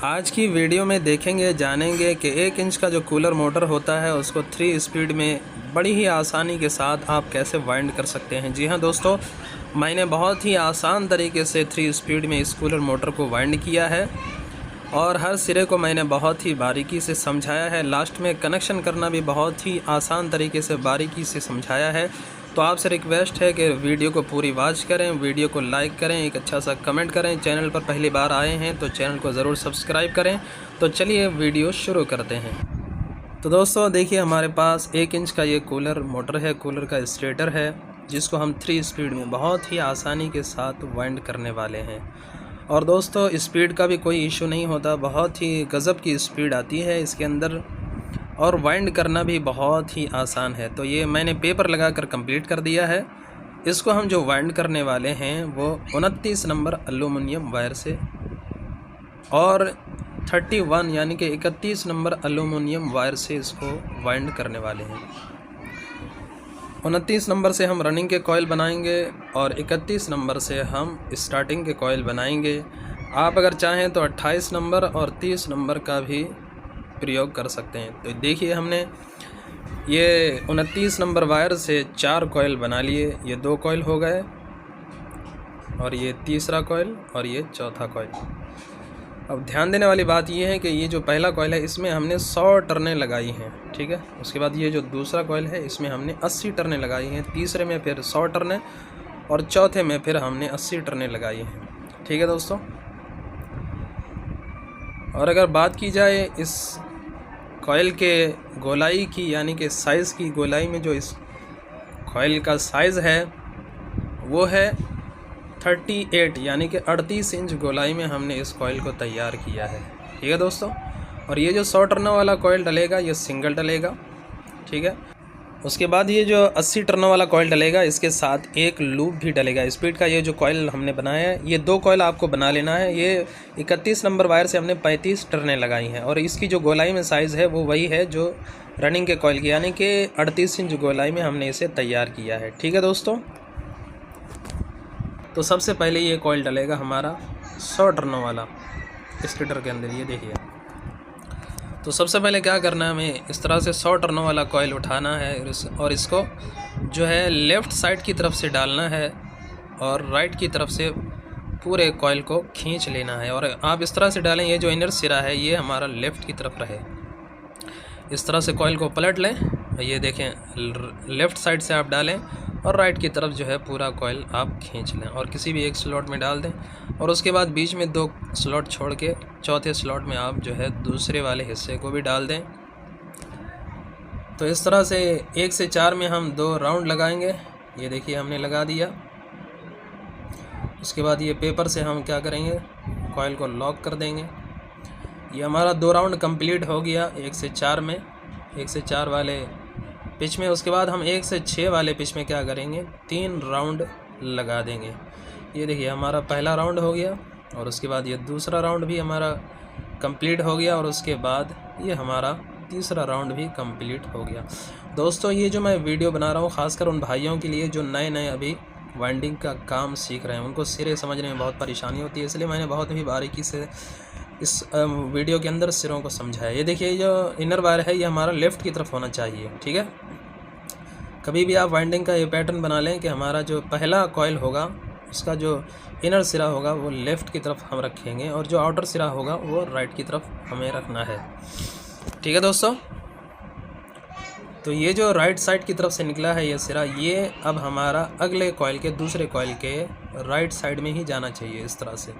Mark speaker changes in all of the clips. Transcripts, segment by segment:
Speaker 1: आज की वीडियो में देखेंगे जानेंगे कि 1 इंच का जो कूलर मोटर होता है उसको 3 स्पीड में बड़ी ही आसानी के साथ आप कैसे वाइंड कर सकते हैं। जी हाँ दोस्तों, मैंने बहुत ही आसान तरीके से 3 स्पीड में इस कूलर मोटर को वाइंड किया है और हर सिरे को मैंने बहुत ही बारीकी से समझाया है। लास्ट में कनेक्शन करना भी बहुत ही आसान तरीके से बारीकी से समझाया है। तो आपसे रिक्वेस्ट है कि वीडियो को पूरी वॉच करें, वीडियो को लाइक करें, एक अच्छा सा कमेंट करें। चैनल पर पहली बार आए हैं तो चैनल को ज़रूर सब्सक्राइब करें। तो चलिए वीडियो शुरू करते हैं। तो दोस्तों देखिए, हमारे पास 1 इंच का ये कूलर मोटर है, कूलर का स्टेटर है, जिसको हम 3 स्पीड में बहुत ही आसानी के साथ वाइंड करने वाले हैं। और दोस्तों स्पीड का भी कोई इशू नहीं होता, बहुत ही गज़ब की स्पीड आती है इसके अंदर और वाइंड करना भी बहुत ही आसान है। तो ये मैंने पेपर लगाकर कंप्लीट कर दिया है। इसको हम जो वाइंड करने वाले हैं वो 29 नंबर एल्युमिनियम वायर से और 31 यानी कि 31 नंबर एल्युमिनियम वायर से इसको वाइंड करने वाले हैं। 29 नंबर से हम रनिंग के कॉइल बनाएंगे और 31 नंबर से हम स्टार्टिंग के कॉइल बनाएंगे। आप अगर चाहें तो 28 नंबर और 30 नंबर का भी प्रयोग कर सकते हैं। तो देखिए, हमने ये 29 नंबर वायर से 4 कॉइल बना लिए। ये 2 कॉइल हो गए और ये तीसरा कॉइल और ये चौथा कॉइल। अब ध्यान देने वाली बात ये है कि ये जो पहला कॉइल है इसमें हमने 100 टर्नें लगाई हैं, ठीक है। उसके बाद ये जो दूसरा कॉइल है इसमें हमने 80 टर्नें लगाई हैं, तीसरे में फिर 100 टर्नें और चौथे में फिर हमने 80 टर्नें लगाई हैं, ठीक है दोस्तों। और अगर बात की जाए इस कॉइल के गोलाई की यानी कि साइज़ की, गोलाई में जो इस कॉइल का साइज़ है वो है 38 यानी कि 38 इंच गोलाई में हमने इस कॉइल को तैयार किया है, ठीक है दोस्तों। और ये जो 100 टर्नों वाला कॉइल डलेगा ये सिंगल डलेगा, ठीक है। उसके बाद ये जो 80 टर्नों वाला कॉइल डलेगा इसके साथ एक लूप भी डलेगा स्पीड का। ये जो कॉइल हमने बनाया है ये 2 कॉइल आपको बना लेना है। ये 31 नंबर वायर से हमने 35 टर्नें लगाई हैं और इसकी जो गोलाई में साइज़ है वो वही है जो रनिंग के कॉइल की, यानी कि 38 इंच गोलाई में हमने इसे तैयार किया है, ठीक है दोस्तों। तो सबसे पहले ये कॉइल डलेगा हमारा 100 टर्नों वाला स्टेटर के अंदर, ये देखिए। तो सबसे पहले क्या करना है, हमें इस तरह से 100 टर्नों वाला कॉइल उठाना है और इसको जो है लेफ़्ट साइड की तरफ से डालना है और राइट की तरफ से पूरे कॉइल को खींच लेना है। और आप इस तरह से डालें, ये जो इनर सिरा है ये हमारा लेफ़्ट की तरफ रहे। इस तरह से कॉइल को पलट लें, ये देखें, लेफ़्ट साइड से आप डालें और राइट की तरफ जो है पूरा कॉइल आप खींच लें और किसी भी एक स्लॉट में डाल दें। और उसके बाद बीच में 2 स्लॉट छोड़ के चौथे स्लॉट में आप जो है दूसरे वाले हिस्से को भी डाल दें। तो इस तरह से 1 से 4 में हम 2 राउंड लगाएंगे। ये देखिए हमने लगा दिया। उसके बाद ये पेपर से हम क्या करेंगे, कॉइल को लॉक कर देंगे। ये हमारा 2 राउंड कंप्लीट हो गया 1 से 4 में, 1 से 4 वाले पिच में। उसके बाद हम 1 से 6 वाले पिच में क्या करेंगे, 3 राउंड लगा देंगे। ये देखिए हमारा पहला राउंड हो गया और उसके बाद ये दूसरा राउंड भी हमारा कंप्लीट हो गया और उसके बाद ये हमारा तीसरा राउंड भी कंप्लीट हो गया। दोस्तों ये जो मैं वीडियो बना रहा हूँ ख़ासकर उन भाइयों के लिए जो नए अभी वाइंडिंग का काम सीख रहे हैं, उनको सिरे समझने में बहुत परेशानी होती है, इसलिए मैंने बहुत ही बारीकी से इस वीडियो के अंदर सिरों को समझाया। ये देखिए, ये जो इनर वायर है ये हमारा लेफ़्ट की तरफ होना चाहिए, ठीक है। कभी भी आप वाइंडिंग का ये पैटर्न बना लें कि हमारा जो पहला कॉइल होगा उसका जो इनर सिरा होगा वो लेफ़्ट की तरफ हम रखेंगे और जो आउटर सिरा होगा वो राइट की तरफ हमें रखना है, ठीक है दोस्तों। तो ये जो राइट साइड की तरफ से निकला है ये सिरा, ये अब हमारा अगले कॉइल के दूसरे कॉइल के राइट साइड में ही जाना चाहिए। इस तरह से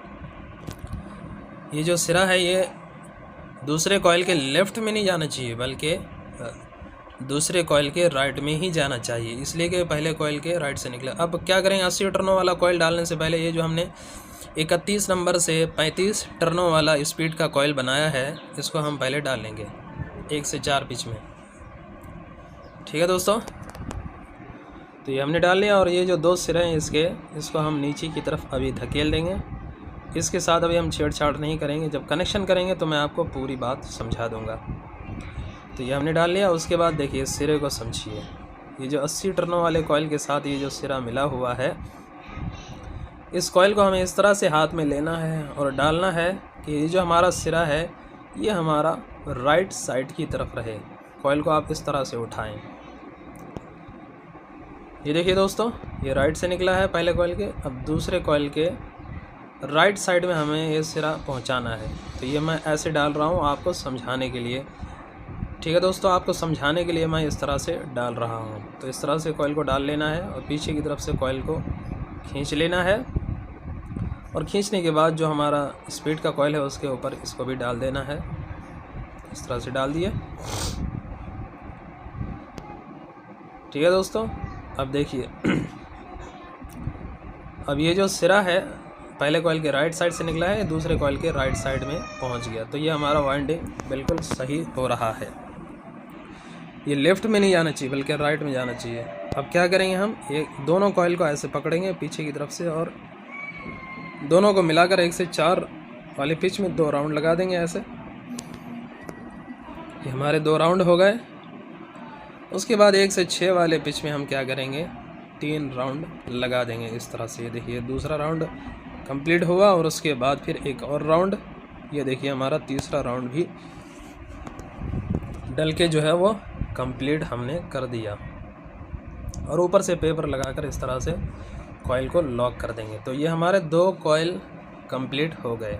Speaker 1: ये जो सिरा है ये दूसरे कॉइल के लेफ़्ट में नहीं जाना चाहिए बल्कि दूसरे कॉइल के राइट में ही जाना चाहिए, इसलिए कि पहले कॉइल के राइट से निकला। अब क्या करेंगे, 80 टर्नों वाला कॉइल डालने से पहले ये जो हमने 31 नंबर से 35 टर्नों वाला स्पीड का कॉइल बनाया है इसको हम पहले डालेंगे 1 से 4 पिच में, ठीक है दोस्तों। तो ये हमने डाल लिया और ये जो 2 सिरे हैं इसको हम नीचे की तरफ अभी धकेल देंगे। इसके साथ अभी हम छेड़छाड़ नहीं करेंगे, जब कनेक्शन करेंगे तो मैं आपको पूरी बात समझा दूंगा। तो ये हमने डाल लिया। उसके बाद देखिए सिरे को समझिए, ये जो 80 टर्नों वाले कॉइल के साथ ये जो सिरा मिला हुआ है इस कॉइल को हमें इस तरह से हाथ में लेना है और डालना है कि ये जो हमारा सिरा है ये हमारा राइट साइड की तरफ रहे। कॉइल को आप इस तरह से उठाएं। ये देखिए दोस्तों, ये राइट से निकला है पहले कॉइल के। अब दूसरे कॉइल के राइट साइड में हमें ये सिरा पहुंचाना है। तो ये मैं ऐसे डाल रहा हूँ आपको समझाने के लिए। ठीक है दोस्तों, आपको समझाने के लिए मैं इस तरह से डाल रहा हूँ। तो इस तरह से कॉइल को डाल लेना है और पीछे की तरफ से कॉइल को खींच लेना है। और खींचने के बाद जो हमारा स्पीड का कॉइल है उसके ऊपर इसको भी डाल देना है। इस तरह से डाल दिए। ठीक है दोस्तों, अब देखिए अब ये जो सिरा है पहले कॉइल के राइट साइड से निकला है, दूसरे कॉइल के राइट साइड में पहुंच गया। तो ये हमारा वाइंडिंग बिल्कुल सही हो रहा है। ये लेफ़्ट में नहीं जाना चाहिए बल्कि राइट में जाना चाहिए। अब क्या करेंगे, हम एक दोनों कॉइल को ऐसे पकड़ेंगे पीछे की तरफ से और दोनों को मिलाकर 1 से 4 वाले पिच में 2 राउंड लगा देंगे ऐसे। ये हमारे 2 राउंड हो गए। उसके बाद 1 से 6 वाले पिच में हम क्या करेंगे, 3 राउंड लगा देंगे इस तरह से। ये देखिए दूसरा राउंड कंप्लीट हुआ और उसके बाद फिर एक और राउंड। ये देखिए हमारा तीसरा राउंड भी डल के जो है वो कंप्लीट हमने कर दिया। और ऊपर से पेपर लगाकर इस तरह से कॉइल को लॉक कर देंगे। तो ये हमारे 2 कॉइल कंप्लीट हो गए।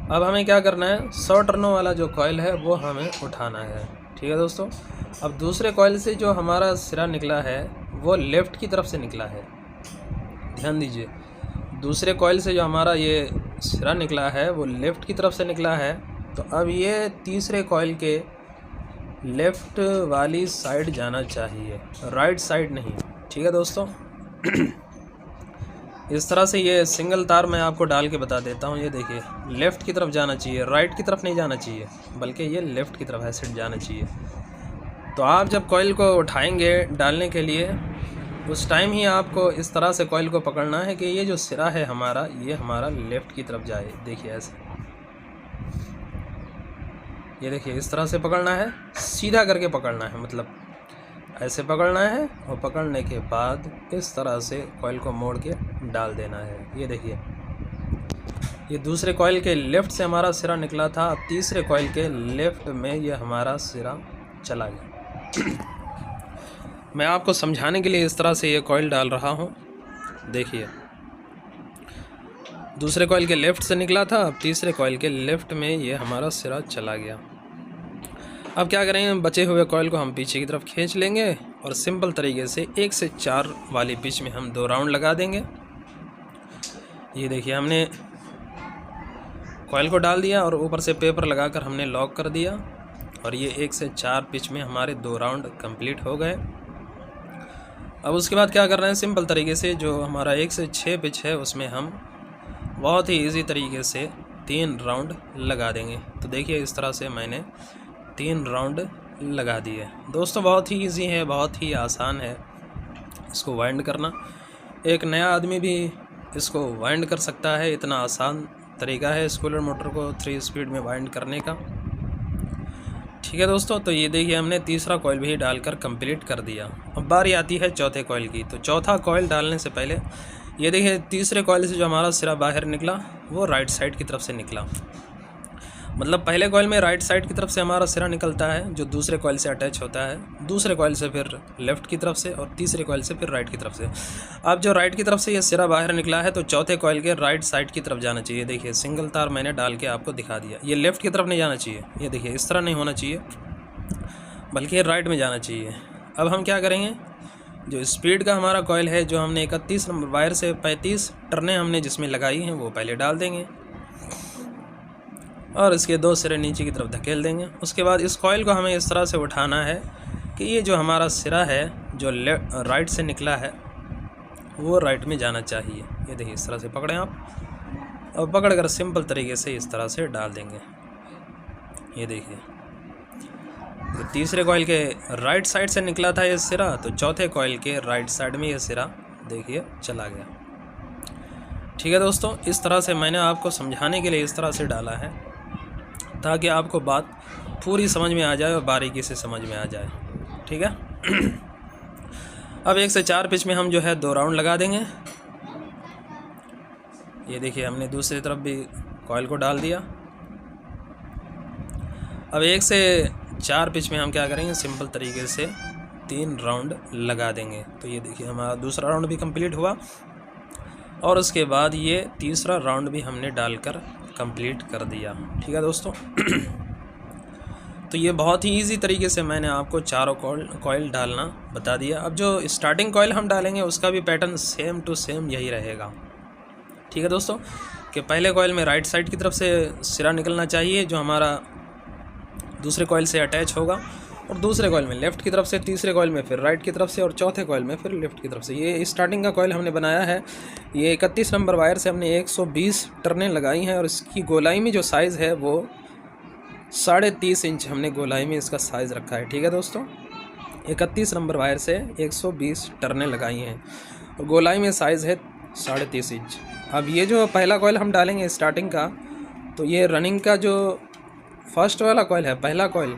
Speaker 1: अब हमें क्या करना है, 100 टर्नों वाला जो कॉइल है वो हमें उठाना है। ठीक है दोस्तों, अब दूसरे कॉइल से जो हमारा सिरा निकला है वो लेफ़्ट की तरफ से निकला है। ध्यान दीजिए, दूसरे कॉइल से जो हमारा ये सिरा निकला है वो लेफ़्ट की तरफ से निकला है। तो अब ये तीसरे कॉइल के लेफ़्ट वाली साइड जाना चाहिए, राइट साइड नहीं। ठीक है दोस्तों, इस तरह से ये सिंगल तार मैं आपको डाल के बता देता हूँ। ये देखिए लेफ़्ट की तरफ जाना चाहिए, राइट की तरफ नहीं जाना चाहिए, बल्कि ये लेफ़्ट की तरफ ऐसे जाना चाहिए। तो आप जब कॉइल को उठाएंगे डालने के लिए उस टाइम ही आपको इस तरह से कॉइल को पकड़ना है कि ये जो सिरा है हमारा ये हमारा लेफ़्ट की तरफ जाए। देखिए ऐसे, ये देखिए इस तरह से पकड़ना है, सीधा करके पकड़ना है, मतलब ऐसे पकड़ना है और पकड़ने के बाद इस तरह से कॉइल को मोड़ के डाल देना है। ये देखिए ये दूसरे कॉइल के लेफ़्ट से हमारा सिरा निकला था, अब तीसरे कॉइल के लेफ़्ट में ये हमारा सिरा चला गया। मैं आपको समझाने के लिए इस तरह से ये कॉइल डाल रहा हूँ। देखिए दूसरे कॉइल के लेफ़्ट से निकला था, अब तीसरे कॉइल के लेफ़्ट में ये हमारा सिरा चला गया। अब क्या करेंगे, बचे हुए कॉइल को हम पीछे की तरफ खींच लेंगे और सिंपल तरीके से 1 से 4 वाली पिच में हम 2 राउंड लगा देंगे। ये देखिए हमने कॉइल को डाल दिया और ऊपर से पेपर लगाकर हमने लॉक कर दिया और ये 1 से 4 पिच में हमारे 2 राउंड कंप्लीट हो गए। अब उसके बाद क्या करना है, सिंपल तरीके से जो हमारा 1 से 6 पिच है उसमें हम बहुत ही इजी तरीके से 3 राउंड लगा देंगे। तो देखिए इस तरह से मैंने 3 राउंड लगा दिए। दोस्तों बहुत ही इजी है, बहुत ही आसान है इसको वाइंड करना। एक नया आदमी भी इसको वाइंड कर सकता है, इतना आसान तरीका है स्कूटर मोटर को 3 स्पीड में वाइंड करने का। ठीक है दोस्तों, तो ये देखिए हमने तीसरा कॉइल भी डालकर कंप्लीट कर दिया। अब बारी आती है चौथे कॉइल की। तो चौथा कॉइल डालने से पहले ये देखिए तीसरे कॉइल से जो हमारा सिरा बाहर निकला वो राइट साइड की तरफ से निकला। मतलब पहले कॉइल में राइट साइड की तरफ से हमारा सिरा निकलता है जो दूसरे कॉइल से अटैच होता है, दूसरे कॉइल से फिर लेफ़्ट की तरफ से और तीसरे कॉइल से फिर राइट की तरफ से। अब जो राइट की तरफ से ये सिरा बाहर निकला है तो चौथे कॉइल के राइट साइड की तरफ जाना चाहिए। देखिए सिंगल तार मैंने डाल के आपको दिखा दिया। ये लेफ़्ट की तरफ नहीं जाना चाहिए, ये देखिए इस तरह नहीं होना चाहिए, बल्कि राइट में जाना चाहिए। अब हम क्या करेंगे, जो स्पीड का हमारा कॉइल है जो हमने 31 नंबर वायर से 35 टर्नें हमने जिसमें लगाई हैं वो पहले डाल देंगे और इसके 2 सिरे नीचे की तरफ धकेल देंगे। उसके बाद इस कॉइल को हमें इस तरह से उठाना है कि ये जो हमारा सिरा है जो राइट से निकला है वो राइट में जाना चाहिए। ये देखिए इस तरह से पकड़ें आप और पकड़कर सिंपल तरीके से इस तरह से डाल देंगे। ये देखिए तो तीसरे कॉइल के राइट साइड से निकला था ये सिरा, तो चौथे कॉइल के राइट साइड में ये सिरा देखिए चला गया। ठीक है दोस्तों, इस तरह से मैंने आपको समझाने के लिए इस तरह से डाला है ताकि आपको बात पूरी समझ में आ जाए और बारीकी से समझ में आ जाए। ठीक है अब 1 से 4 पिच में हम जो है 2 राउंड लगा देंगे ये देखिए हमने दूसरी तरफ भी कॉइल को डाल दिया। अब 1 से 4 पिच में हम क्या करेंगे, सिंपल तरीके से 3 राउंड लगा देंगे। तो ये देखिए हमारा दूसरा राउंड भी कंप्लीट हुआ और उसके बाद ये तीसरा राउंड भी हमने डालकर कंप्लीट कर दिया। ठीक है दोस्तों। तो ये बहुत ही इजी तरीके से मैंने आपको चारों कॉइल डालना बता दिया। अब जो स्टार्टिंग कॉइल हम डालेंगे उसका भी पैटर्न सेम टू सेम यही रहेगा। ठीक है दोस्तों, कि पहले कॉइल में राइट साइड की तरफ से सिरा निकलना चाहिए जो हमारा दूसरे कॉइल से अटैच होगा, और दूसरे कॉइल में लेफ़्ट की तरफ से, तीसरे कॉइल में फिर राइट की तरफ से, और चौथे कॉइल में फिर लेफ़्ट की तरफ से। ये स्टार्टिंग का कॉइल हमने बनाया है। ये 31 नंबर वायर से हमने 120 टर्नें लगाई हैं और इसकी गोलाई में जो साइज़ है वो 30.5 इंच हमने गोलाई में इसका साइज़ रखा है। ठीक है दोस्तों, 31 नंबर वायर से 120 टर्नें लगाई हैं और गोलाई में साइज़ है 30.5 इंच। अब ये जो पहला कॉइल हम डालेंगे स्टार्टिंग का, तो ये रनिंग का जो फर्स्ट वाला कॉइल है, पहला कॉइल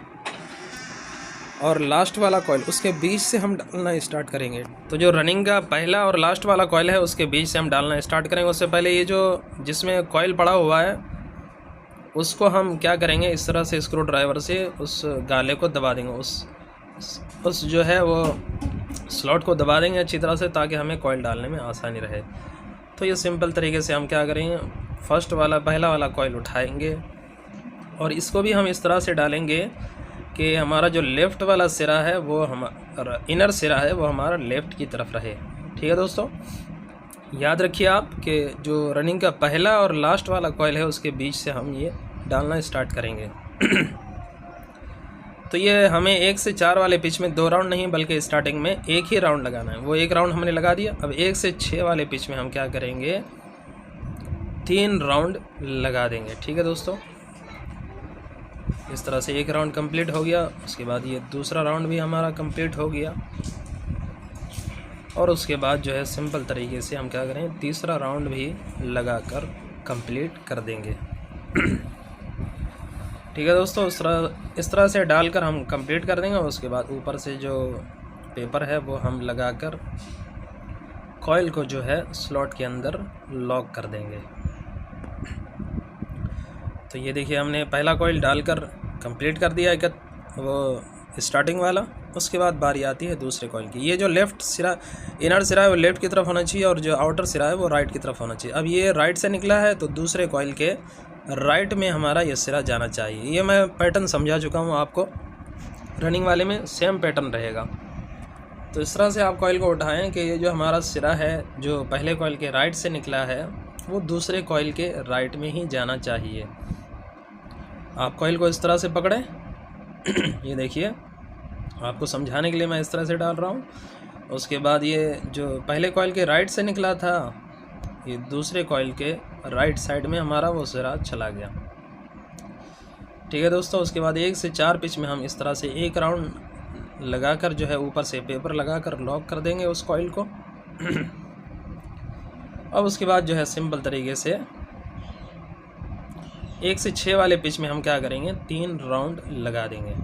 Speaker 1: और लास्ट वाला कॉइल, उसके बीच से हम डालना स्टार्ट करेंगे। तो जो रनिंग का पहला और लास्ट वाला कॉइल है उसके बीच से हम डालना स्टार्ट करेंगे। उससे पहले ये जो जिसमें कॉइल पड़ा हुआ है उसको हम क्या करेंगे, इस तरह से स्क्रू ड्राइवर से उस गाले को दबा देंगे, उस जो है वो स्लॉट को दबा देंगे अच्छी तरह से, ताकि हमें कॉइल डालने में आसानी रहे। तो ये सिंपल तरीके से हम क्या करेंगे, फर्स्ट वाला पहला वाला कॉइल उठाएंगे और इसको भी हम इस तरह से डालेंगे कि हमारा जो लेफ़्ट वाला सिरा है वो हमारा इनर सिरा है वो हमारा लेफ़्ट की तरफ रहे। ठीक है दोस्तों, याद रखिए आप कि जो रनिंग का पहला और लास्ट वाला कॉइल है उसके बीच से हम ये डालना स्टार्ट करेंगे। तो ये हमें 1 से 4 वाले पिच में 2 राउंड नहीं बल्कि स्टार्टिंग में 1 ही राउंड लगाना है। वो 1 राउंड हमने लगा दिया। अब 1 से 6 वाले पिच में हम क्या करेंगे, 3 राउंड लगा देंगे। ठीक है दोस्तों, इस तरह से 1 राउंड कंप्लीट हो गया। उसके बाद ये दूसरा राउंड भी हमारा कंप्लीट हो गया और उसके बाद जो है सिंपल तरीके से हम क्या करें, तीसरा राउंड भी लगाकर कंप्लीट कर देंगे। ठीक है दोस्तों, इस तरह से डालकर हम कंप्लीट कर देंगे। उसके बाद ऊपर से जो पेपर है वो हम लगाकर कॉइल को जो है स्लॉट के अंदर लॉक कर देंगे। तो ये देखिए हमने पहला कॉइल डालकर कंप्लीट कर दिया एक वो स्टार्टिंग वाला। उसके बाद बारी आती है दूसरे कॉइल की। ये जो लेफ़्ट सिरा, इनर सिरा है वो लेफ़्ट की तरफ होना चाहिए और जो आउटर सिरा है वो राइट की तरफ होना चाहिए। अब ये राइट से निकला है तो दूसरे कॉइल के राइट में हमारा ये सिरा जाना चाहिए। ये मैं पैटर्न समझा चुका हूँ आपको, रनिंग वाले में सेम पैटर्न रहेगा। तो इस तरह से आप कॉइल को उठाएं कि ये जो हमारा सिरा है जो पहले कॉइल के राइट से निकला है वो दूसरे कॉइल के राइट में ही जाना चाहिए। आप कॉइल को इस तरह से पकड़ें। ये देखिए आपको समझाने के लिए मैं इस तरह से डाल रहा हूँ। उसके बाद ये जो पहले कॉइल के राइट से निकला था ये दूसरे कॉइल के राइट साइड में हमारा वो सिरा चला गया। ठीक है दोस्तों, उसके बाद 1 से 4 पिच में हम इस तरह से 1 राउंड लगाकर जो है ऊपर से पेपर लगाकर लॉक कर देंगे उस कॉइल को। अब उसके बाद जो है सिंपल तरीके से 1 से 6 वाले पिच में हम क्या करेंगे, 3 राउंड लगा देंगे।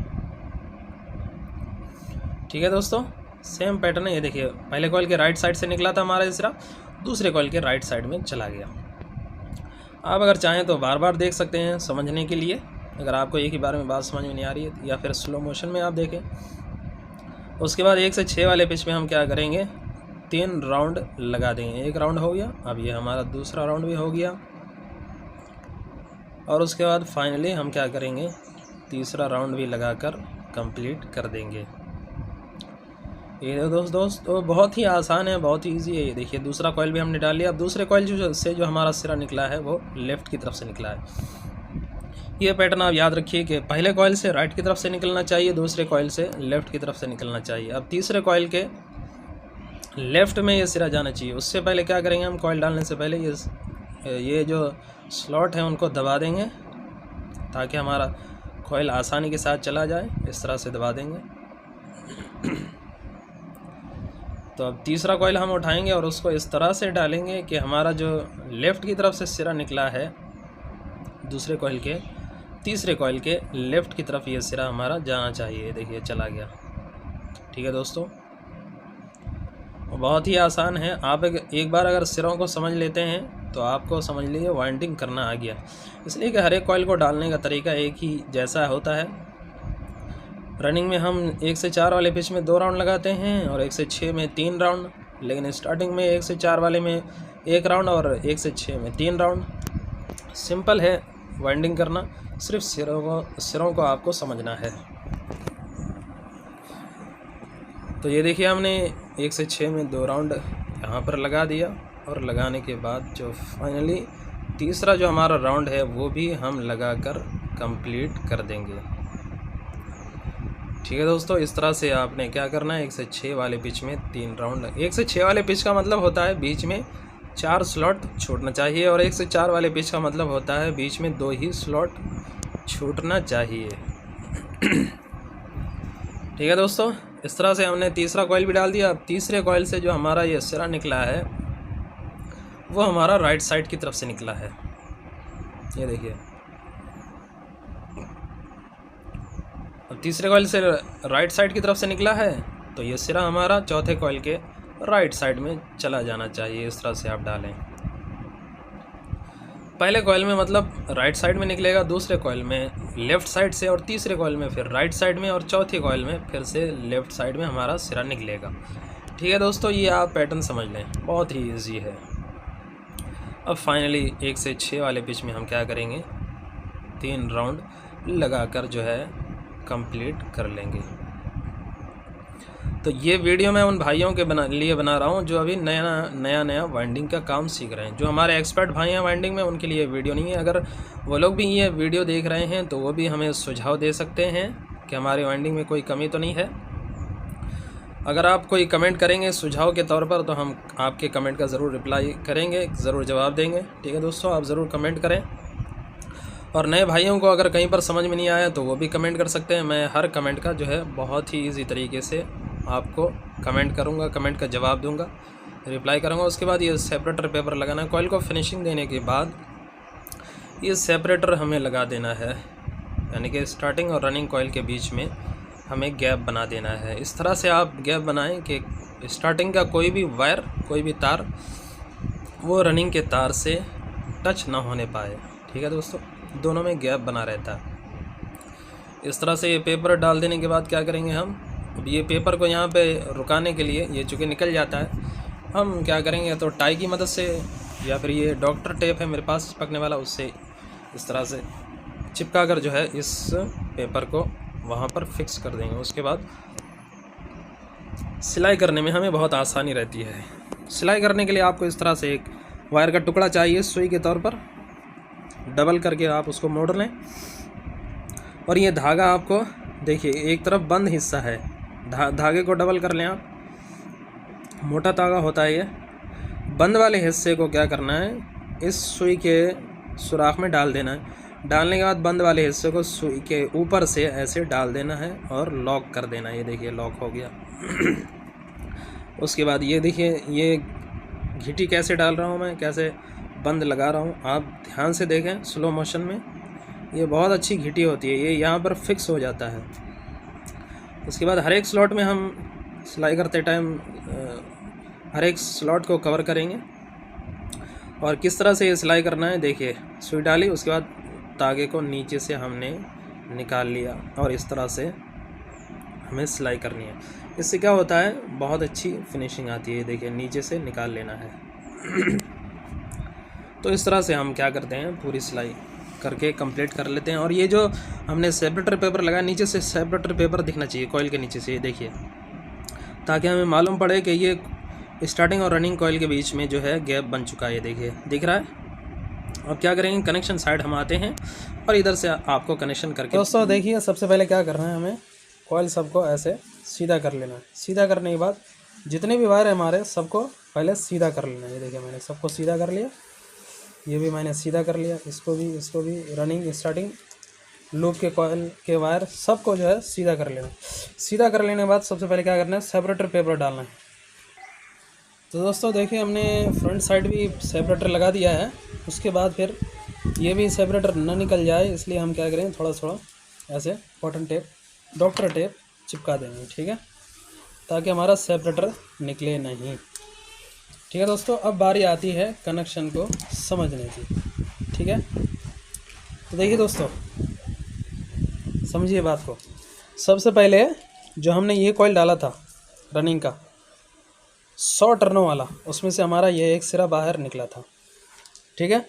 Speaker 1: ठीक है दोस्तों, सेम पैटर्न है। ये देखिए पहले कॉइल के राइट साइड से निकला था हमारा सिरा, दूसरे कॉइल के राइट साइड में चला गया। आप अगर चाहें तो बार बार देख सकते हैं समझने के लिए, अगर आपको एक ही बार में बात समझ में नहीं आ रही है, या फिर स्लो मोशन में आप देखें। उसके बाद 1 से 6 वाले पिच में हम क्या करेंगे, 3 राउंड लगा देंगे। 1 राउंड हो गया, अब ये हमारा दूसरा राउंड भी हो गया और उसके बाद फाइनली हम क्या करेंगे, तीसरा राउंड भी लगाकर कंप्लीट कर देंगे। ये दोस्तों बहुत ही आसान है, बहुत ही ईजी है। ये देखिए दूसरा कॉइल भी हमने डाल लिया। अब दूसरे कॉइल जो हमारा सिरा निकला है वो लेफ़्ट की तरफ से निकला है। ये पैटर्न आप याद रखिए कि पहले कॉइल से राइट की तरफ से निकलना चाहिए, दूसरे कॉइल से लेफ़्ट की तरफ से निकलना चाहिए। अब तीसरे कॉइल के लेफ़्ट में ये सिरा जाना चाहिए। उससे पहले क्या करेंगे, हम कॉइल डालने से पहले ये जो स्लॉट है उनको दबा देंगे ताकि हमारा कॉइल आसानी के साथ चला जाए। इस तरह से दबा देंगे। तो अब तीसरा कॉइल हम उठाएंगे और उसको इस तरह से डालेंगे कि हमारा जो लेफ़्ट की तरफ से सिरा निकला है दूसरे कॉइल के, तीसरे कॉइल के लेफ़्ट की तरफ ये सिरा हमारा जाना चाहिए। देखिए चला गया। ठीक है दोस्तों, बहुत ही आसान है। आप एक बार अगर सिरों को समझ लेते हैं तो आपको समझ लीजिए वाइंडिंग करना आ गया। इसलिए कि हर एक कॉइल को डालने का तरीका एक ही जैसा होता है। रनिंग में हम 1 से 4 वाले पिच में 2 राउंड लगाते हैं और 1 से 6 में 3 राउंड, लेकिन स्टार्टिंग में 1 से 4 वाले में 1 राउंड और 1 से 6 में 3 राउंड। सिंपल है वाइंडिंग करना, सिर्फ सिरों को आपको समझना है। तो ये देखिए हमने 1 से 6 में 2 राउंड यहाँ पर लगा दिया और लगाने के बाद जो फाइनली तीसरा जो हमारा राउंड है वो भी हम लगाकर कंप्लीट कर देंगे। ठीक है दोस्तों, इस तरह से आपने क्या करना है, 1 से 6 वाले पिच में 3 राउंड। 1 से 6 वाले पिच का मतलब होता है बीच में 4 स्लॉट छूटना चाहिए और 1 से 4 वाले पिच का मतलब होता है बीच में 2 ही स्लॉट छूटना चाहिए। ठीक है दोस्तों, इस तरह से हमने तीसरा कॉइल भी डाल दिया। अब तीसरे कॉइल से जो हमारा ये सिरा निकला है वो हमारा राइट साइड की तरफ से निकला है। ये देखिए, अब तीसरे कॉइल से राइट साइड की तरफ से निकला है तो ये सिरा हमारा चौथे कॉइल के राइट साइड में चला जाना चाहिए। इस तरह से आप डालें। पहले कॉइल में मतलब राइट साइड में निकलेगा, दूसरे कॉइल में लेफ़्ट साइड से और तीसरे कॉइल में फिर राइट साइड में और चौथे कॉइल में फिर से लेफ़्ट साइड में हमारा सिरा निकलेगा। ठीक है दोस्तों, ये आप पैटर्न समझ लें, बहुत ही इजी है। अब फाइनली 1 से 6 वाले पिच में हम क्या करेंगे, 3 राउंड लगाकर जो है कंप्लीट कर लेंगे। तो ये वीडियो मैं उन भाइयों के लिए बना रहा हूँ जो अभी नया वाइंडिंग का काम सीख रहे हैं। जो हमारे एक्सपर्ट भाई हैं वाइंडिंग में, उनके लिए वीडियो नहीं है। अगर वो लोग भी ये वीडियो देख रहे हैं तो वो भी हमें सुझाव दे सकते हैं कि हमारे वाइंडिंग में कोई कमी तो नहीं है। अगर आप कोई कमेंट करेंगे सुझाव के तौर पर तो हम आपके कमेंट का ज़रूर रिप्लाई करेंगे, ज़रूर जवाब देंगे। ठीक है दोस्तों, आप ज़रूर कमेंट करें। और नए भाइयों को अगर कहीं पर समझ में नहीं आया तो वो भी कमेंट कर सकते हैं। मैं हर कमेंट का जो है बहुत ही ईजी तरीके से आपको कमेंट करूंगा, कमेंट का जवाब दूंगा, रिप्लाई करूंगा। उसके बाद ये सेपरेटर पेपर लगाना है। कॉइल को फिनिशिंग देने के बाद ये सेपरेटर हमें लगा देना है, यानी कि स्टार्टिंग और रनिंग कॉइल के बीच में हमें गैप बना देना है। इस तरह से आप गैप बनाएं कि स्टार्टिंग का कोई भी वायर, कोई भी तार वो रनिंग के तार से टच ना होने पाए। ठीक है दोस्तों, दोनों में गैप बना रहता है। इस तरह से ये पेपर डाल देने के बाद क्या करेंगे हम, अब ये पेपर को यहाँ पे रुकाने के लिए, ये चूँकि निकल जाता है, हम क्या करेंगे तो टाई की मदद से या फिर ये डॉक्टर टेप है मेरे पास चिपकने वाला, उससे इस तरह से चिपका कर जो है इस पेपर को वहाँ पर फिक्स कर देंगे। उसके बाद सिलाई करने में हमें बहुत आसानी रहती है। सिलाई करने के लिए आपको इस तरह से एक वायर का टुकड़ा चाहिए सुई के तौर पर, डबल करके आप उसको मोड़ लें। और ये धागा आपको देखिए एक तरफ बंद हिस्सा है, धागे को डबल कर लें आप, मोटा धागा होता है ये। बंद वाले हिस्से को क्या करना है, इस सुई के सुराख में डाल देना है। डालने के बाद बंद वाले हिस्से को सुई के ऊपर से ऐसे डाल देना है और लॉक कर देना है। ये देखिए लॉक हो गया। उसके बाद ये देखिए ये घिटी कैसे डाल रहा हूँ मैं, कैसे बंद लगा रहा हूँ, आप ध्यान से देखें स्लो मोशन में। ये बहुत अच्छी घिटी होती है, ये यहाँ पर फिक्स हो जाता है। उसके बाद हर एक स्लॉट में हम सिलाई करते टाइम हर एक स्लॉट को कवर करेंगे। और किस तरह से ये सिलाई करना है, देखिए सुई डाली, उसके बाद धागे को नीचे से हमने निकाल लिया और इस तरह से हमें सिलाई करनी है। इससे क्या होता है, बहुत अच्छी फिनिशिंग आती है। देखिए नीचे से निकाल लेना है। तो इस तरह से हम क्या करते हैं, पूरी सिलाई करके कंप्लीट कर लेते हैं। और ये जो हमने सेपरेटर पेपर लगाया, नीचे से सेपरेटर पेपर दिखना चाहिए कॉइल के नीचे से, ये देखिए, ताकि हमें मालूम पड़े कि ये स्टार्टिंग और रनिंग कॉइल के बीच में जो है गैप बन चुका है। ये देखिए दिख रहा है। अब क्या करेंगे, कनेक्शन साइड हम आते हैं और इधर से आपको कनेक्शन करके दोस्तों देखिए सबसे पहले क्या करना है, हमें कॉइल सबको ऐसे सीधा कर लेना है। सीधा करने के बाद जितने भी वायर है हमारे सबको पहले सीधा कर लेना है। ये देखिए मैंने सबको सीधा कर लिया, ये भी मैंने सीधा कर लिया, इसको भी रनिंग स्टार्टिंग लूप के कॉइल के वायर सबको जो है सीधा कर लेना। सीधा कर लेने के बाद सबसे पहले क्या करना है, सेपरेटर पेपर डालना है। तो दोस्तों देखिए हमने फ्रंट साइड भी सेपरेटर लगा दिया है। उसके बाद फिर ये भी सेपरेटर ना निकल जाए इसलिए हम क्या करेंगे, थोड़ा थोड़ा ऐसे कॉटन टेप, डॉक्टर टेप चिपका देंगे। ठीक है, ताकि हमारा सेपरेटर निकले नहीं। ठीक है दोस्तों, अब बारी आती है कनेक्शन को समझने की। ठीक है, तो देखिए दोस्तों, समझिए बात को। सबसे पहले जो हमने ये कॉइल डाला था रनिंग का 100 टर्नों वाला, उसमें से हमारा ये एक सिरा बाहर निकला था। ठीक है,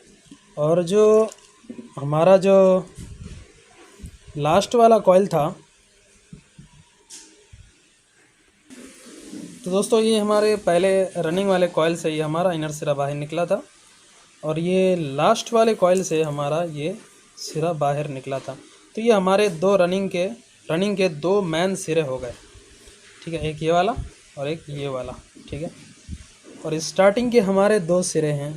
Speaker 1: और जो हमारा जो लास्ट वाला कॉइल था, तो दोस्तों ये हमारे पहले रनिंग वाले कॉइल से ये हमारा इनर सिरा बाहर निकला था, और ये लास्ट वाले कॉइल से हमारा ये सिरा बाहर निकला था। तो ये हमारे दो रनिंग के दो मेन सिरे हो गए। ठीक है, एक ये वाला और एक ये वाला। ठीक है, और स्टार्टिंग के हमारे दो सिरे हैं,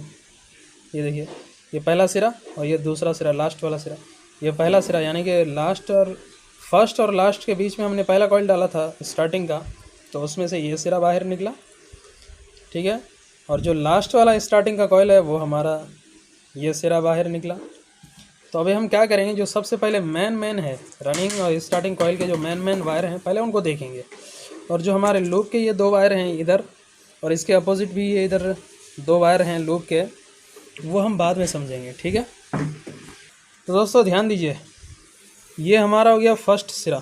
Speaker 1: ये देखिए, ये पहला सिरा और ये दूसरा सिरा, लास्ट वाला सिरा। ये पहला सिरा यानी कि फर्स्ट और लास्ट के बीच में हमने पहला कॉइल डाला था स्टार्टिंग का, तो उसमें से ये सिरा बाहर निकला। ठीक है, और जो लास्ट वाला स्टार्टिंग का कॉइल है वो हमारा ये सिरा बाहर निकला। तो अभी हम क्या करेंगे, जो सबसे पहले मेन है रनिंग और स्टार्टिंग कॉइल के जो मेन वायर हैं पहले उनको देखेंगे, और जो हमारे लूप के ये दो वायर हैं इधर, और इसके अपोजिट भी ये इधर दो वायर हैं लूप के, वो हम बाद में समझेंगे। ठीक है, तो दोस्तों ध्यान दीजिए, ये हमारा हो गया फर्स्ट सिरा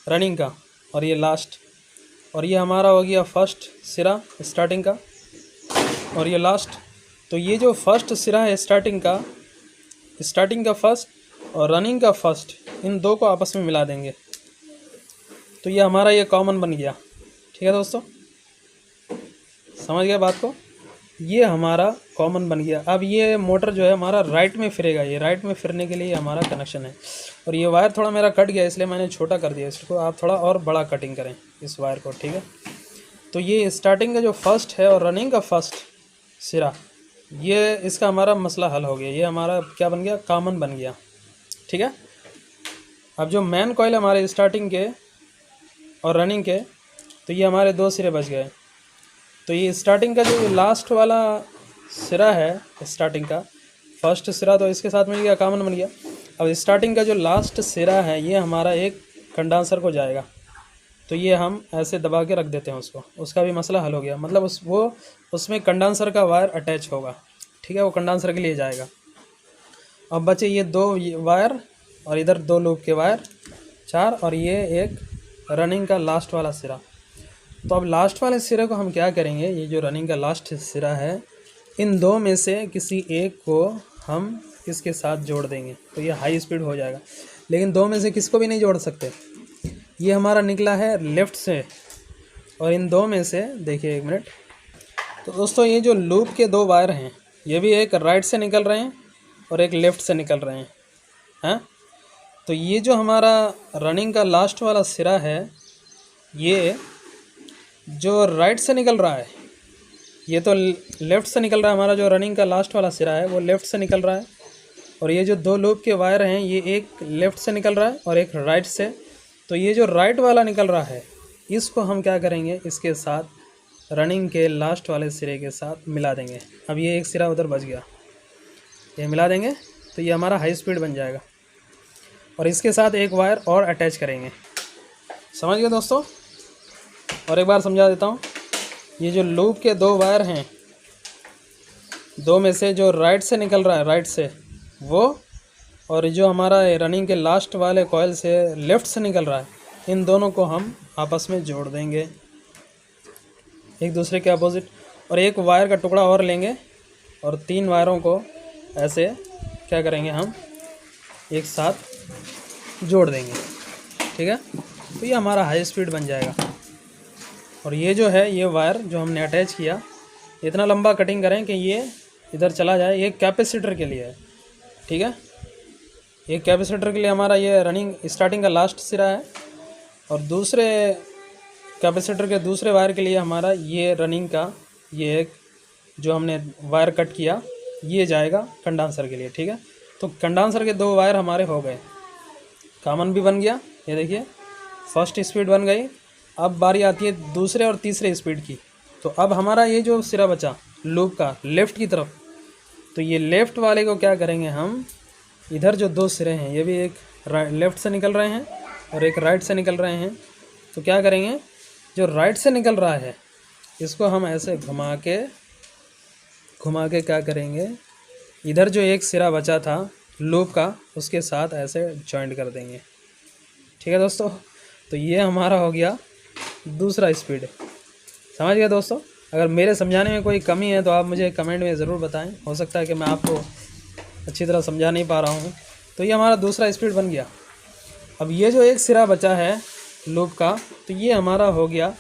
Speaker 1: रनिंग का, और ये लास्ट, और ये हमारा हो गया फर्स्ट सिरा स्टार्टिंग का, और ये लास्ट। तो ये जो फर्स्ट सिरा है स्टार्टिंग का फर्स्ट और रनिंग का फर्स्ट, इन दो को आपस में मिला देंगे, तो ये हमारा ये कॉमन बन गया। ठीक है दोस्तों, समझ गया बात को, ये हमारा कॉमन बन गया। अब ये मोटर जो है हमारा राइट में फिरेगा, ये राइट में फिरने के लिए हमारा कनेक्शन है। और ये वायर थोड़ा मेरा कट गया, इसलिए मैंने छोटा कर दिया इसको, आप थोड़ा और बड़ा कटिंग करें इस वायर को। ठीक है, तो ये स्टार्टिंग का जो फर्स्ट है और रनिंग का फर्स्ट सिरा, ये इसका हमारा मसला हल हो गया, ये हमारा क्या बन गया, कॉमन बन गया। ठीक है, अब जो मेन कॉइल हमारे स्टार्टिंग के और रनिंग के, तो ये हमारे दो सिरे बच गए। तो ये स्टार्टिंग का जो लास्ट वाला सिरा है स्टार्टिंग का, फर्स्ट सिरा तो इसके साथ मिल गया, कॉमन बन गया। अब स्टार्टिंग का जो लास्ट सिरा है ये हमारा एक कंडेंसर को जाएगा, तो ये हम ऐसे दबा के रख देते हैं उसको, उसका भी मसला हल हो गया। मतलब उसमें कंडेंसर का वायर अटैच होगा। ठीक है, वो कंडेंसर के लिए जाएगा। अब बचे ये दो वायर और इधर दो लूप के वायर, 4, और ये एक रनिंग का लास्ट वाला सिरा। तो अब लास्ट वाले सिरे को हम क्या करेंगे, ये जो रनिंग का लास्ट सिरा है, इन दो में से किसी एक को हम इसके साथ जोड़ देंगे, तो ये हाई स्पीड हो जाएगा। लेकिन दो में से किसको भी नहीं जोड़ सकते, ये हमारा निकला है लेफ़्ट से, और इन दो में से देखिए, एक मिनट, तो दोस्तों ये जो लूप के दो वायर हैं, ये भी एक राइट से निकल रहे हैं और एक लेफ़्ट से निकल रहे हैं। तो ये जो हमारा रनिंग का लास्ट वाला सिरा है, ये जो राइट से निकल रहा है, ये तो लेफ़्ट से निकल रहा है। हमारा जो रनिंग का लास्ट वाला सिरा है वो लेफ़्ट से निकल रहा है, और ये जो दो लूप के वायर हैं, ये एक लेफ़्ट से निकल रहा है और एक राइट से। तो ये जो राइट वाला निकल रहा है, इसको हम क्या करेंगे, इसके साथ रनिंग के लास्ट वाले सिरे के साथ मिला देंगे। अब ये एक सिरा उधर बच गया, ये मिला देंगे, तो ये हमारा हाई स्पीड बन जाएगा। और इसके साथ एक वायर और अटैच करेंगे। समझ गए दोस्तों, और एक बार समझा देता हूँ। ये जो लूप के दो वायर हैं, दो में से जो राइट से निकल रहा है, राइट से वो, और जो हमारा रनिंग के लास्ट वाले कॉइल से लेफ़्ट से निकल रहा है, इन दोनों को हम आपस में जोड़ देंगे एक दूसरे के अपोजिट। और एक वायर का टुकड़ा और लेंगे और 3 वायरों को ऐसे क्या करेंगे, हम एक साथ जोड़ देंगे। ठीक है, तो ये हमारा हाई स्पीड बन जाएगा। और ये जो है, ये वायर जो हमने अटैच किया, इतना लंबा कटिंग करें कि ये इधर चला जाए। ये कैपेसिटर के लिए है। ठीक है, ये कैपेसिटर के लिए हमारा ये रनिंग स्टार्टिंग का लास्ट सिरा है, और दूसरे कैपेसिटर के दूसरे वायर के लिए हमारा ये रनिंग का ये एक जो हमने वायर कट किया, ये जाएगा कंडेंसर के लिए। ठीक है, तो कंडेंसर के 2 वायर हमारे हो गए, कॉमन भी बन गया। ये देखिए, फर्स्ट स्पीड बन गई। अब बारी आती है दूसरे और तीसरे स्पीड की। तो अब हमारा ये जो सिरा बचा लूप का लेफ़्ट की तरफ, तो ये लेफ़्ट वाले को क्या करेंगे, हम इधर जो 2 सिरे हैं, ये भी एक लेफ़्ट से निकल रहे हैं और एक राइट से निकल रहे हैं। तो क्या करेंगे, जो राइट से निकल रहा है इसको हम ऐसे घुमा के घुमा के क्या करेंगे, इधर जो एक सिरा बचा था लूप का उसके साथ ऐसे जॉइंट कर देंगे। ठीक है दोस्तों, तो ये हमारा हो गया दूसरा स्पीड। समझ गए दोस्तों? अगर मेरे समझाने में कोई कमी है तो आप मुझे कमेंट में ज़रूर बताएं, हो सकता है कि मैं आपको अच्छी तरह समझा नहीं पा रहा हूँ। तो ये हमारा दूसरा स्पीड बन गया। अब ये जो एक सिरा बचा है लूप का, तो ये हमारा हो गया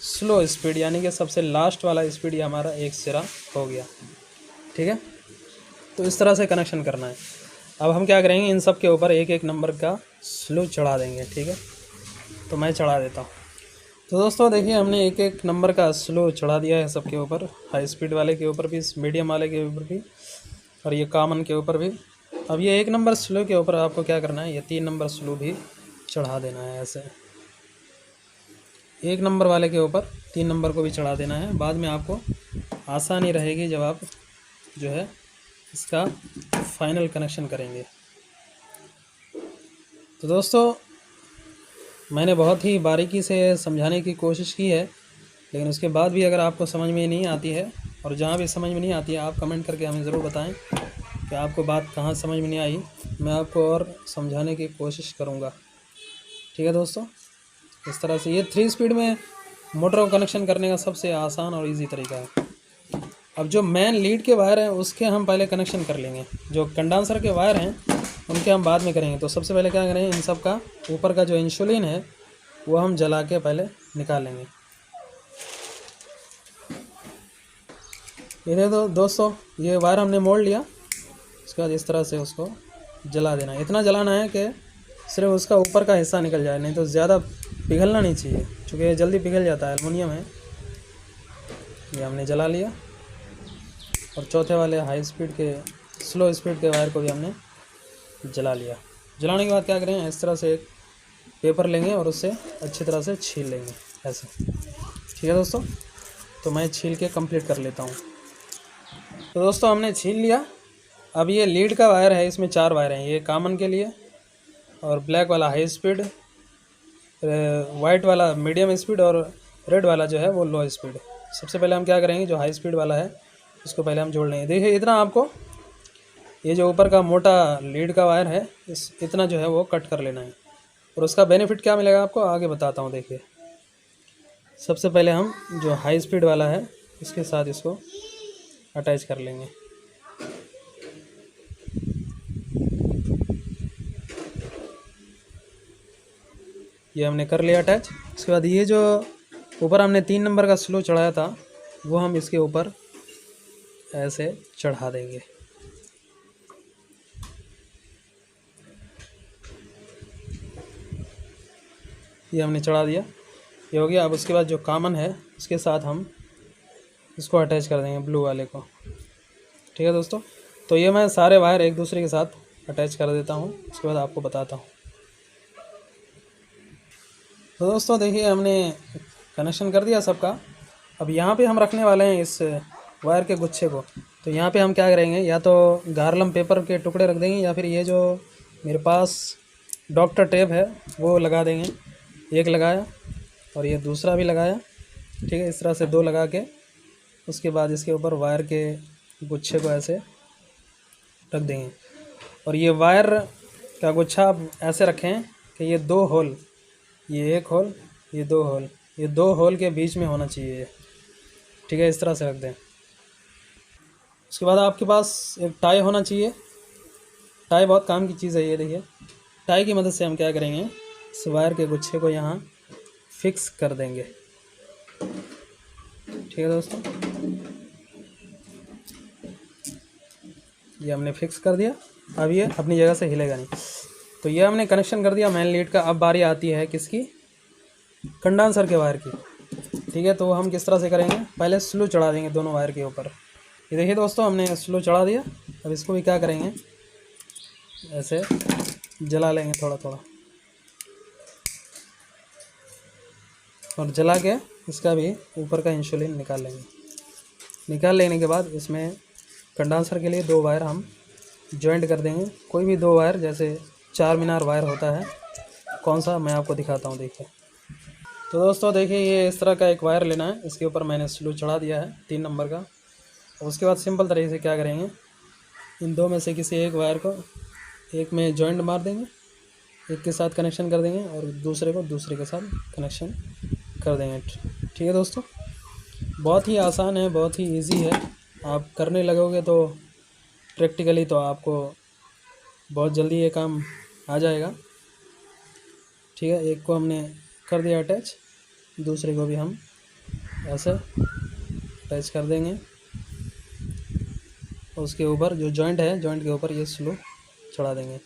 Speaker 1: स्लो स्पीड, यानी कि सबसे लास्ट वाला स्पीड ये हमारा एक सिरा हो गया। ठीक है, तो इस तरह से कनेक्शन करना है। अब हम क्या करेंगे, इन सब के ऊपर एक एक नंबर का स्लो चढ़ा देंगे। ठीक है, तो मैं चढ़ा देता हूँ। तो दोस्तों देखिए, हमने एक एक नंबर का स्लो चढ़ा दिया है सबके ऊपर, हाई स्पीड वाले के ऊपर भी, मीडियम वाले के ऊपर भी, और ये कॉमन के ऊपर भी। अब ये एक नंबर स्लो के ऊपर आपको क्या करना है, ये 3 नंबर स्लो भी चढ़ा देना है। ऐसे एक नंबर वाले के ऊपर 3 नंबर को भी चढ़ा देना है। बाद में आपको आसानी रहेगी जब आप जो है इसका फाइनल कनेक्शन करेंगे। तो दोस्तों मैंने बहुत ही बारीकी से समझाने की कोशिश की है, लेकिन उसके बाद भी अगर आपको समझ में नहीं आती है, और जहाँ भी समझ में नहीं आती है आप कमेंट करके हमें ज़रूर बताएं कि आपको बात कहाँ समझ में नहीं आई, मैं आपको और समझाने की कोशिश करूँगा। ठीक है दोस्तों, इस तरह से ये 3 स्पीड में मोटर को कनेक्शन करने का सबसे आसान और इजी तरीका है। अब जो मेन लीड के वायर हैं उसके हम पहले कनेक्शन कर लेंगे, जो कंडेंसर के वायर हैं उनके हम बाद में करेंगे। तो सबसे पहले क्या करेंगे, इन सब का ऊपर का जो इंसुलिन है वो हम जला के पहले निकालेंगे। ये देखो दोस्तों, ये वायर हमने मोड़ लिया, उसके बाद इस तरह से उसको जला देना है। इतना जलाना है कि सिर्फ उसका ऊपर का हिस्सा निकल जाए, नहीं तो ज़्यादा पिघलना नहीं चाहिए, क्योंकि ये जल्दी पिघल जाता है, एल्युमिनियम है। ये हमने जला लिया। और चौथे वाले हाई स्पीड के स्लो स्पीड के वायर को भी हमने जला लिया। जलाने के बाद क्या करें, इस तरह से एक पेपर लेंगे और उससे अच्छी तरह से छील लेंगे ऐसे। ठीक है दोस्तों, तो मैं छील के कंप्लीट कर लेता हूँ। तो दोस्तों हमने छील लिया। अब ये लीड का वायर है, इसमें 4 वायर हैं, ये कॉमन के लिए, और ब्लैक वाला हाई स्पीड, वाइट वाला मीडियम स्पीड, और रेड वाला जो है वो लो स्पीड। सबसे पहले हम क्या करेंगे, जो हाई स्पीड वाला है उसको पहले हम जोड़ लेंगे। देखिए इतना आपको, ये जो ऊपर का मोटा लीड का वायर है इतना जो है वो कट कर लेना है, और उसका बेनिफिट क्या मिलेगा आपको आगे बताता हूँ। देखिए सबसे पहले हम जो हाई स्पीड वाला है इसके साथ इसको अटैच कर लेंगे। ये हमने कर लिया अटैच। उसके बाद ये जो ऊपर हमने 3 नंबर का स्लो चढ़ाया था वो हम इसके ऊपर ऐसे चढ़ा देंगे। ये हमने चढ़ा दिया, ये हो गया। अब उसके बाद जो कॉमन है उसके साथ हम इसको अटैच कर देंगे, ब्लू वाले को। ठीक है दोस्तों, तो ये मैं सारे वायर एक दूसरे के साथ अटैच कर देता हूँ, उसके बाद आपको बताता हूँ। तो दोस्तों देखिए हमने कनेक्शन कर दिया सबका। अब यहाँ पे हम रखने वाले हैं इस वायर के गुच्छे को। तो यहाँ पे हम क्या करेंगे, या तो गार्लम पेपर के टुकड़े रख देंगे, या फिर ये जो मेरे पास डॉक्टर टेप है वो लगा देंगे। एक लगाया और ये दूसरा भी लगाया। ठीक है, इस तरह से 2 लगा के उसके बाद इसके ऊपर वायर के गुच्छे को ऐसे रख देंगे। और ये वायर का गुच्छा आप ऐसे रखें कि ये 2 होल, ये 1 होल, ये 2 होल, ये 2 होल के बीच में होना चाहिए। ठीक है, इस तरह से रख दें। उसके बाद आपके पास एक टाई होना चाहिए। टाई बहुत काम की चीज़ है। ये देखिए, टाई की मदद से हम क्या करेंगे, इस वायर के गुच्छे को यहाँ फिक्स कर देंगे। ठीक है दोस्तों, ये हमने फिक्स कर दिया। अब ये अपनी जगह से हिलेगा नहीं। तो ये हमने कनेक्शन कर दिया मेन लीड का। अब बारी आती है किसकी, कंडेंसर के वायर की। ठीक है, तो हम किस तरह से करेंगे, पहले स्लो चढ़ा देंगे दोनों वायर के ऊपर। ये देखिए दोस्तों, हमने स्लो चढ़ा दिया। अब इसको भी क्या करेंगे, ऐसे जला लेंगे थोड़ा थोड़ा, और जला के इसका भी ऊपर का इंसुलिन निकाल लेंगे। निकाल लेने के बाद इसमें कंडेंसर के लिए 2 वायर हम जॉइंट कर देंगे। कोई भी 2 वायर, जैसे 4 मीनार वायर होता है, कौन सा मैं आपको दिखाता हूँ। देखिए तो दोस्तों देखिए, ये इस तरह का एक वायर लेना है। इसके ऊपर मैंने स्लो चढ़ा दिया है 3 नंबर का। उसके बाद सिंपल तरीके से क्या करेंगे, इन दो में से किसी एक वायर को एक में जॉइंट मार देंगे, एक के साथ कनेक्शन कर देंगे और दूसरे को दूसरे के साथ कनेक्शन कर देंगे। ठीक है दोस्तों, बहुत ही आसान है, बहुत ही इजी है। आप करने लगोगे तो प्रैक्टिकली तो आपको बहुत जल्दी ये काम आ जाएगा। ठीक है, एक को हमने कर दिया अटैच, दूसरे को भी हम ऐसे अटैच कर देंगे। उसके ऊपर जो जॉइंट है, जॉइंट के ऊपर ये स्लो चढ़ा देंगे।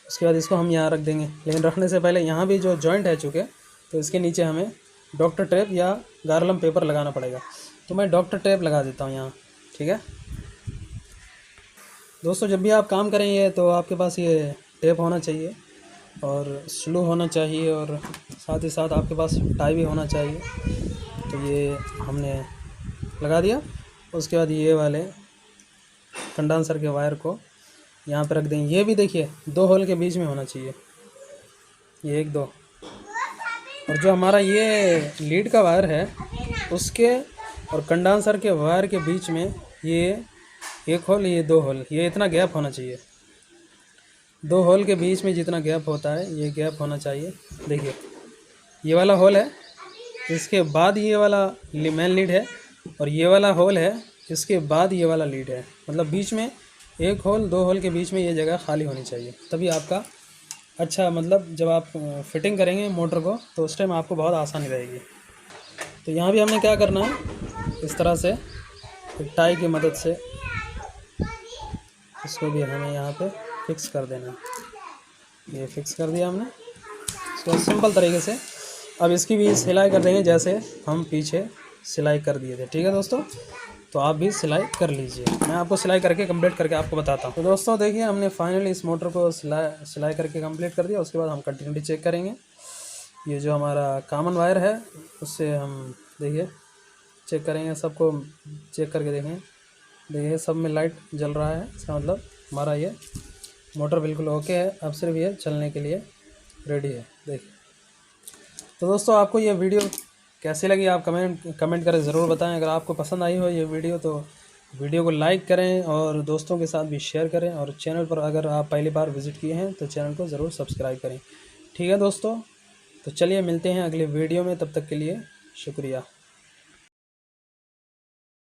Speaker 1: उसके बाद इसको हम यहाँ रख देंगे, लेकिन रखने से पहले यहाँ भी जो जॉइंट है चूँकि, तो इसके नीचे हमें डॉक्टर टेप या गार्लम पेपर लगाना पड़ेगा। तो मैं डॉक्टर टेप लगा देता हूँ यहाँ। ठीक है दोस्तों, जब भी आप काम करेंगे तो आपके पास ये टेप होना चाहिए और स्लू होना चाहिए और साथ ही साथ आपके पास टाई भी होना चाहिए। तो ये हमने लगा दिया। उसके बाद ये वाले कंडेंसर के वायर को यहाँ पर रख देंगे। ये भी देखिए 2 होल के बीच में होना चाहिए, ये 1 2। और जो हमारा ये लीड का वायर है उसके और कंडेंसर के वायर के बीच में ये 1 होल, ये 2 होल, ये इतना गैप होना चाहिए। 2 होल के बीच में जितना गैप होता है ये गैप होना चाहिए। देखिए ये वाला होल है, इसके बाद ये वाला मेन लीड है, और ये वाला होल है, इसके बाद ये वाला लीड है। मतलब बीच में 1 होल 2 होल के बीच में ये जगह खाली होनी चाहिए, तभी आपका अच्छा, मतलब जब आप फिटिंग करेंगे मोटर को तो उस टाइम आपको बहुत आसानी रहेगी। तो यहाँ भी हमने क्या करना है, इस तरह से टाई की मदद से इसको भी हमें यहाँ पे फिक्स कर देना है। ये फिक्स कर दिया हमने। इसको सिंपल तरीके से अब इसकी भी सिलाई कर देंगे जैसे हम पीछे सिलाई कर दिए थे। ठीक है दोस्तों, तो आप भी सिलाई कर लीजिए, मैं आपको सिलाई करके कंप्लीट करके आपको बताता हूँ। तो दोस्तों देखिए, हमने फाइनली इस मोटर को सिलाई करके कंप्लीट कर दिया। उसके बाद हम कंटिन्यूटी चेक करेंगे। ये जो हमारा कॉमन वायर है उससे हम देखिए चेक करेंगे, सबको चेक करके देखेंगे। देखिए सब में लाइट जल रहा है, इसका मतलब हमारा ये मोटर बिल्कुल ओके है, अब सिर्फ ये चलने के लिए रेडी है। देखिए तो दोस्तों, आपको ये वीडियो कैसी लगी आप कमेंट करें, ज़रूर बताएं। अगर आपको पसंद आई हो ये वीडियो तो वीडियो को लाइक करें और दोस्तों के साथ भी शेयर करें, और चैनल पर अगर आप पहली बार विज़िट किए हैं तो चैनल को ज़रूर सब्सक्राइब करें। ठीक है दोस्तों, तो चलिए मिलते हैं अगले वीडियो में, तब तक के लिए शुक्रिया।